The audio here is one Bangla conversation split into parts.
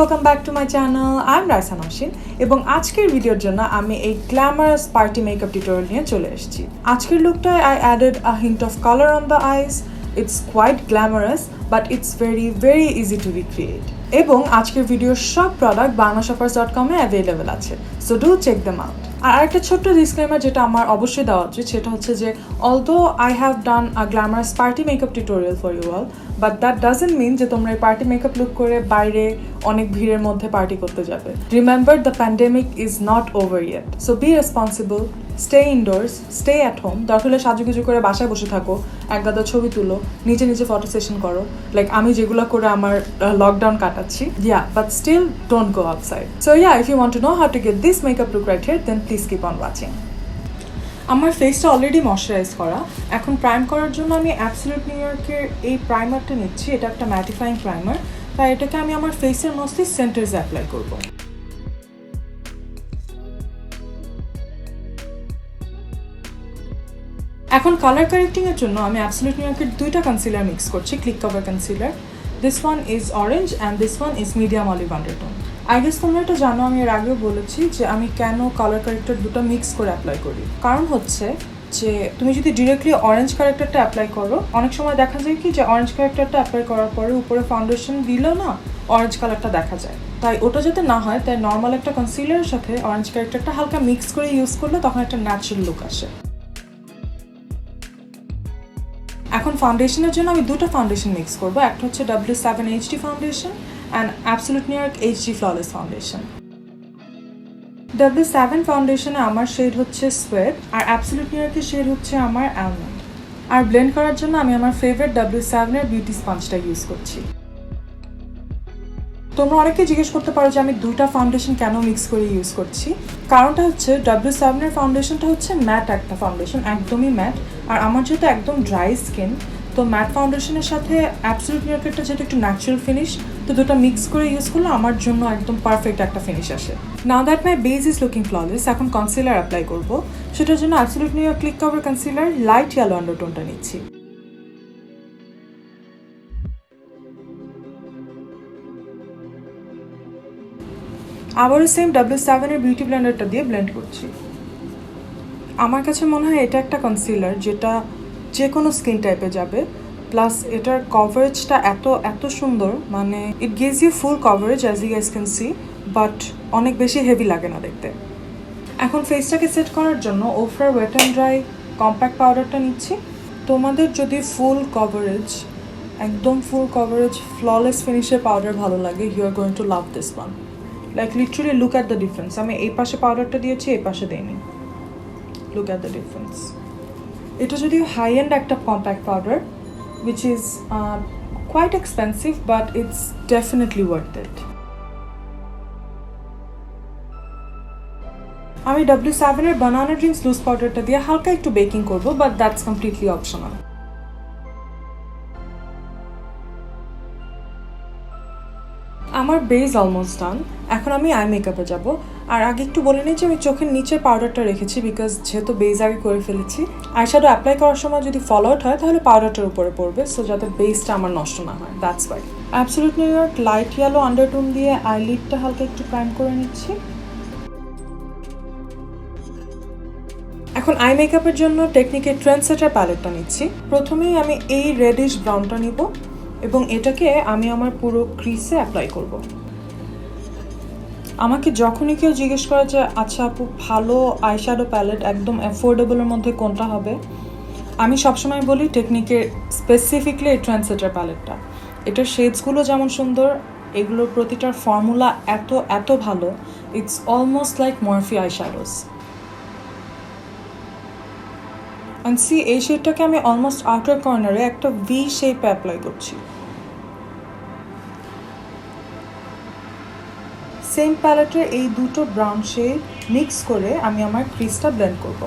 welcome back to my channel. I'm Raisa Naushin এবং আজকের ভিডিওর জন্য আমি এই glamorous party makeup tutorial নিয়ে চলে এসেছি। আজকের লুকটায় I added a hint of color on the eyes. It's quite glamorous but it's very easy to recreate. এবং আজকের ভিডিওর সব প্রোডাক্ট Banglashoppers.com এ available আছে। So do check them out. আর একটা ছোট্ট ডিসক্লেমার যেটা আমার অবশ্যই দেওয়া উচিত সেটা হচ্ছে যে although I have done a glamorous party makeup tutorial for you all, but that doesn't mean যে তোমরা এই পার্টি মেকআপ লুক করে বাইরে অনেক ভিড়ের মধ্যে পার্টি করতে যাবে। Remember the pandemic is not over yet. So be responsible, stay indoors, stay at home. দরকার হলে সাজুগুজু করে বাসায় বসে থাকো, এক গাদা ছবি তুলো, নিজে ফটো সেশন করো, লাইক আমি যেগুলো করে আমার লকডাউন কাটাচ্ছি। Yeah, but still don't go outside. So yeah, if you want to know how to get this makeup look right here, then please keep on watching. আমার ফেসটা অলরেডি ময়শ্চারাইজ করা। এখন প্রাইম করার জন্য আমি অ্যাবসলিউট নিউ ইয়র্কের এই প্রাইমারটা নিচ্ছি। এটা একটা ম্যাটিফাইং প্রাইমার, তাই এটাকে আমি আমার ফেসের মোস্টলি সেন্টার্সে অ্যাপ্লাই করব। এখন কালার কারেক্টিংয়ের জন্য আমি অ্যাবসলিউট নিউ ইয়র্কের দুইটা কনসিলার মিক্স করছি, click cover concealer. This one is orange and this one is medium olive undertone. I guess তোমরা এটা জানো, আমি এর আগেও বলেছি যে আমি কেন কালার কারেক্টার দুটো মিক্স করে অ্যাপ্লাই করি। কারণ হচ্ছে যে তুমি যদি ডিরেক্টলি অরেঞ্জ কারেক্টারটা অ্যাপ্লাই করো, অনেক সময় দেখা যায় কি যে অরেঞ্জ কারেক্টারটা অ্যাপ্লাই করার পরে উপরে ফাউন্ডেশন দিলেও না অরেঞ্জ কালারটা দেখা যায়। তাই ওটা যাতে না হয় তাই নর্মাল একটা কনসিলারের সাথে অরেঞ্জ কারেক্টারটা হালকা মিক্স করে ইউজ করলে তখন একটা ন্যাচারাল লুক আসে। এখন ফাউন্ডেশনের জন্য আমি দুটো ফাউন্ডেশন মিক্স করবো, একটা হচ্ছে W7 HD foundation and absolute New York HD flawless foundation. W7 ফাউন্ডেশনে আমার শেড হচ্ছে সোয়েট আর অ্যাবসলিউট নিউ ইয়র্কের শেড হচ্ছে আমার অ্যালমন্ড। আর ব্লেন্ড করার জন্য আমি আমার ফেভারিট W7 এর বিউটি স্পঞ্জটা ইউজ করছি। তোমরা অনেকে জিজ্ঞেস করতে পারো যে আমি দুইটা ফাউন্ডেশন কেন মিক্স করে ইউজ করছি। কারণটা হচ্ছে W7 এর ফাউন্ডেশনটা হচ্ছে ম্যাট একটা ফাউন্ডেশন, একদমই ম্যাট। আর আমার যেহেতু একদম ড্রাই স্কিন, তো ম্যাট ফাউন্ডেশনের সাথে অ্যাবসলিউট নিউ ইয়র্কেরটা যেহেতু একটু ন্যাচারাল ফিনিশ, তো দুটো মিক্স করে ইউজ করলে আমার জন্য একদম পারফেক্ট একটা ফিনিশ আসে। Now that my base is looking flawless, এখন কনসিলার অ্যাপ্লাই করবো। সেটার জন্য absolute New York click cover concealer light yellow আন্ডারটোনটা নিচ্ছি। আবারও সেম W7 এর বিউটি ব্লেন্ডারটা দিয়ে ব্লেন্ড করছি। আমার কাছে মনে হয় এটা একটা কনসিলার যেটা যে কোনো স্কিন টাইপে যাবে, প্লাস এটার কভারেজটা এত সুন্দর, মানে it gives you full coverage as you guys can see, but অনেক বেশি হেভি লাগে না দেখতে। এখন ফেসটাকে সেট করার জন্য ওফরার ওয়েট অ্যান্ড ড্রাই কম্প্যাক্ট পাউডারটা নিচ্ছি। তোমাদের যদি একদম ফুল কভারেজ ফ্ললেস ফিনিশের পাউডার ভালো লাগে, you are going to love this one. Like literally look at the difference. আমি এই পাশে পাউডারটা দিয়েছি, এই পাশে দিইনি। Look at the difference. এটা যদিও হাই এন্ড একটা compact powder which is quite expensive but it's definitely worth it. আমি W7 এর banana drinks loose powderটা দিয়ে হালকা একটু বেকিং করব, but that's completely optional. আমার বেস অলমোস্ট ডান। এখন আমি আই মেকআপে যাব। আর আগে একটু বলে নিই যে আমি চোখের নিচে পাউডারটা রেখেছি, বিকজ যেহেতু বেস আগে করে ফেলেছি। আইশ্যাডো অ্যাপ্লাই করার সময় যদি ফল আউট হয় তাহলে পাউডারটার উপরে পড়বে, সো যাতে বেসটা আমার নষ্ট না হয়, that's why. Absolute New York light yellow undertone দিয়ে আইলিডটা হালকা একটু প্রাইম করে নিচ্ছি। এখন আই মেকআপের জন্য টেকনিকের ট্রেন্ডসেটার প্যালেটটা নিচ্ছি। প্রথমেই আমি এই রেডিশ ব্রাউনটা নিব এবং এটাকে আমি আমার পুরো ক্রিসে অ্যাপ্লাই করব। আমাকে যখনই কেউ জিজ্ঞেস করে যে আচ্ছা আপু ভালো আইশ্যাডো প্যালেট একদম অ্যাফোর্ডেবলের মধ্যে কোনটা হবে, আমি সবসময় বলি টেকনিকের স্পেসিফিকলি এই ট্রেন্ডসেটার প্যালেটটা। এটার শেডসগুলো যেমন সুন্দর, এগুলোর প্রতিটার ফর্মুলা এত ভালো, it's almost like Morphe eyeshadows. And see এই শেডটাকে আমি অলমোস্ট আউটার কর্নারে একটা ভি শেপে অ্যাপ্লাই করছি। সেম প্যালেটের এই দুটো ব্রাউন শেড মিক্স করে আমি আমার ক্রিসটা ব্লেন্ড করব।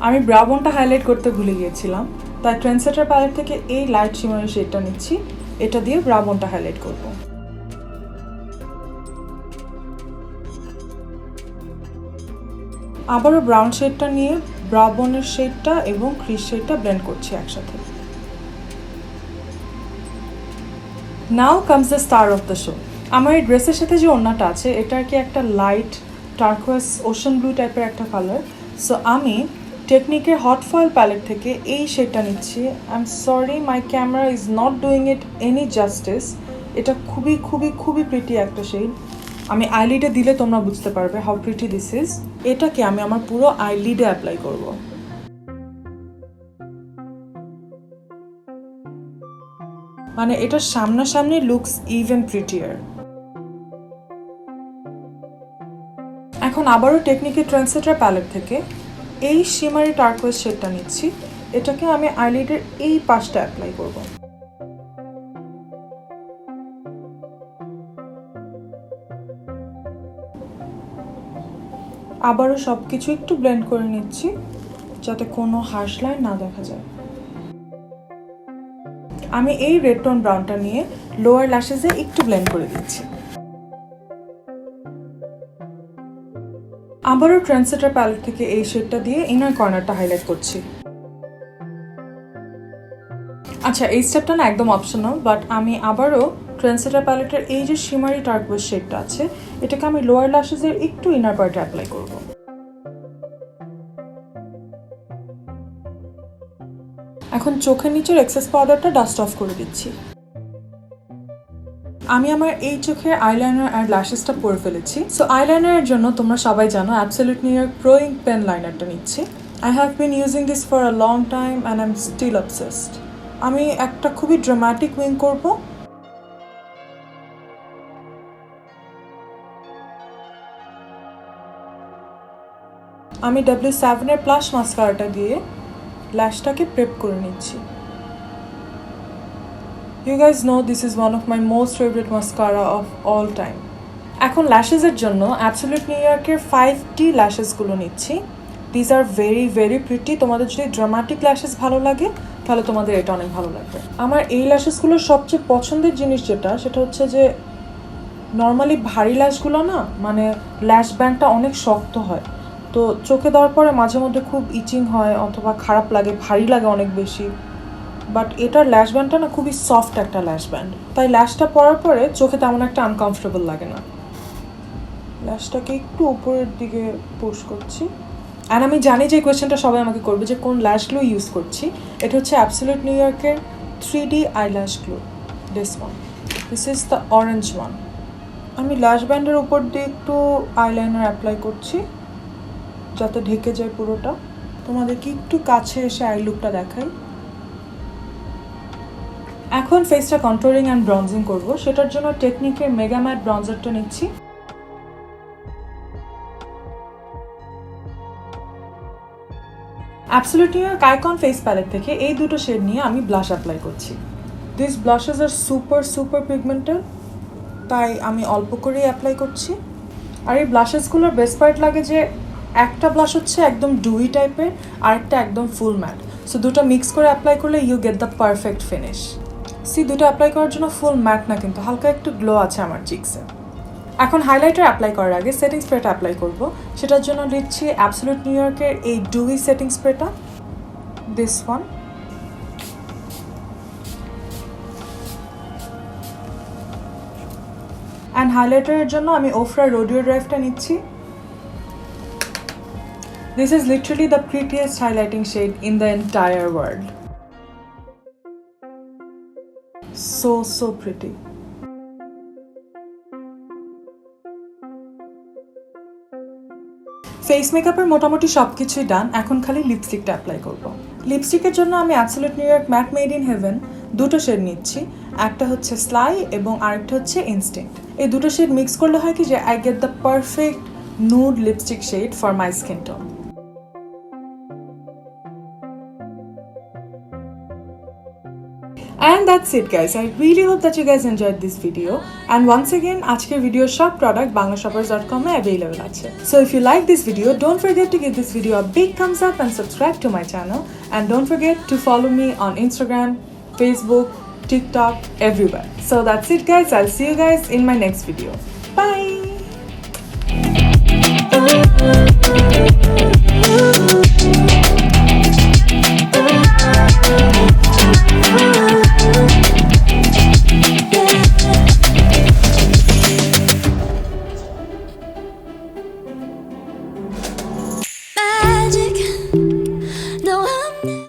আমি ব্রাউনটা হাইলাইট করতে ভুলে গিয়েছিলাম, তাই ট্রেন্ডসেটার প্যালেট থেকে এই লাইট শিমারি শেডটা নিচ্ছি, এটা দিয়ে ব্রাউনটা হাইলাইট করব। আবারও ব্রাউন শেডটা নিয়ে ব্রা বোনের শেডটা এবং ক্রিস শেডটা ব্লেন্ড করছি একসাথে। নাও comes the star of the show. আমার এই ড্রেসের সাথে যে ওড়নাটা আছে এটা আর কি একটা লাইট টার্কোয়াস ওশান ব্লু টাইপের একটা কালার। সো আমি টেকনিকের হট ফয়েল প্যালেট থেকে এই শেডটা নিচ্ছি। I am sorry, my camera is not doing it any justice. এটা খুবই খুবই খুবই প্রিটি একটা শেড। আমি আইলিডে দিলে তোমরা বুঝতে পারবে হাউ প্রিটি দিস ইজ। এটাকে আমি আমার পুরো আইলিডে অ্যাপ্লাই করব। মানে এটা সামনাসামনি লুকস ইভেন প্রিটিয়ার। এখন আবারও টেকনিকের ট্রেন্ডসেটার প্যালেট থেকে এই শিমারি টার্কোয়েজ শেডটা নিচ্ছি। এটাকে আমি আইলিডের এই পাশটা অ্যাপ্লাই করব। আবারও সব কিছু একটু ব্লেন্ড করে নিচ্ছি যাতে কোনো হার্শ লাইন না দেখা যায়। আমি এই রেড টোন ব্রাউনটা নিয়ে লোয়ার ল্যাশেসে একটু ব্লেন্ড করে দিচ্ছি। আবারও ট্রেন্ডসেটার প্যালেট থেকে এই শেডটা দিয়ে ইনার কর্নারটা হাইলাইট করছি। আচ্ছা, এই স্টেপটা না একদম অপশনাল, বাট আমি আবারও ট্রেন্ডসেটার প্যালেটের এই যে শিমারি টার্কোয়েজ শেডটা আছে এটাকে আমি লোয়ার ল্যাশেসের একটু ইনার পার্টে অ্যাপ্লাই করব। এখন চোখের নিচের এক্সেস পাউডারটা ডাস্ট অফ করে দিচ্ছি। আমি আমার এই চোখের আইলাইনার আর ল্যাশেসটা পরে ফেলেছি। সো আইলাইনারের জন্য তোমরা সবাই জানো ABSNY Pro ইঙ্ক পেন লাইনারটা নিচ্ছি। I have been using this for a long time and I am still obsessed. আমি একটা খুবই ড্রামাটিক উইং করব। আমি W7 এর প্লাশ মাস্কারাটা দিয়ে ল্যাশটাকে প্রেপ করে নিচ্ছি। You guys know this is one of my most favorite mascara of all time. এখন ল্যাশেসের জন্য ABSNY এর 5D ল্যাশেসগুলো নিচ্ছি। These are very very pretty. তোমাদের যদি ড্রামাটিক ল্যাশেস ভালো লাগে তাহলে তোমাদের এটা অনেক ভালো লাগবে। আমার এই ল্যাশেসগুলোর সবচেয়ে পছন্দের জিনিস সেটা হচ্ছে যে নর্মালি ভারী ল্যাশগুলো না, মানে ল্যাশ ব্যান্ডটা অনেক শক্ত হয়, তো চোখে দেওয়ার পরে মাঝে মধ্যে খুব ইচিং হয় অথবা খারাপ লাগে, ভারী লাগে অনেক বেশি। বাট এটার ল্যাশ ব্যান্ডটা না খুবই সফট একটা ল্যাশ ব্যান্ড, তাই ল্যাশটা পরার পরে চোখে তেমন একটা আনকমফোর্টেবল লাগে না। ল্যাশটাকে একটু উপরের দিকে পুশ করছি। অ্যান্ড আমি জানি যে কোয়েশ্চেনটা সবাই আমাকে করবে যে কোন ল্যাশ গ্লু ইউজ করছি। এটা হচ্ছে ABSNY এর 3D eyelash glue, this one. This is the orange one. আমি ল্যাশ ব্যান্ডের উপর দিয়ে একটু আইলাইনার অ্যাপ্লাই করছি যাতে ঢেকে যায় পুরোটা। তোমাদেরকে একটু কাছে এসে আই লুকটা দেখাই। এখন ফেসটা কন্ট্রোলিং অ্যান্ড ব্রঞ্জিং করব। সেটার জন্য টেকনিকের মেগা ম্যাট ব্রঞ্জারটা নিচ্ছি। ABSNY আইকন ফেস প্যালেট থেকে এই দুটো শেড নিয়ে আমি ব্লাশ অ্যাপ্লাই করছি। This blushes are super super pigmented, তাই আমি অল্প করেই অ্যাপ্লাই করছি। আর এই ব্লাশেসগুলোর বেস্ট পার্ট লাগে যে একটা ব্লাশ হচ্ছে একদম ডুই টাইপের, আরেকটা একদম ফুল ম্যাট। সো দুটো মিক্স করে অ্যাপ্লাই করলে you get the perfect finish. দুটো অ্যাপ্লাই করার জন্য ফুল ম্যাট না, কিন্তু হালকা একটু গ্লো আছে আমার চিকসে। এখন হাইলাইটার অ্যাপ্লাই করার আগে সেটিং স্প্রেটা অ্যাপ্লাই করব। সেটার জন্য নিচ্ছি ABSNY এর এই ডুই সেটিং স্প্রেটা, দিস ওয়ান। অ্যান্ড হাইলাইটারের জন্য আমি ওফরা রোডিও ড্রাইভটা নিচ্ছি। This is literally the prettiest highlighting shade in the entire world. So pretty. Face মেকআপের মোটামুটি সব কিছুই ডান। এখন খালি লিপস্টিকটা অ্যাপ্লাই করব। লিপস্টিকের জন্য আমি ABSNY matte made in heaven দুটো শেড নিচ্ছি। একটা হচ্ছে স্লাই এবং আরেকটা হচ্ছে ইনস্টিংক্ট। এই দুটো শেড মিক্স করলে হয় কি যে I get the perfect nude lipstick shade for my skin tone. And that's it guys. I really hope that you guys enjoyed this video. And once again, আজকের video সব product Banglashoppers.com এ available আছে. So if you like this video, don't forget to give this video a big thumbs up and subscribe to my channel. And don't forget to follow me on Instagram, Facebook, TikTok, everywhere. So that's it guys. I'll see you guys in my next video. Bye!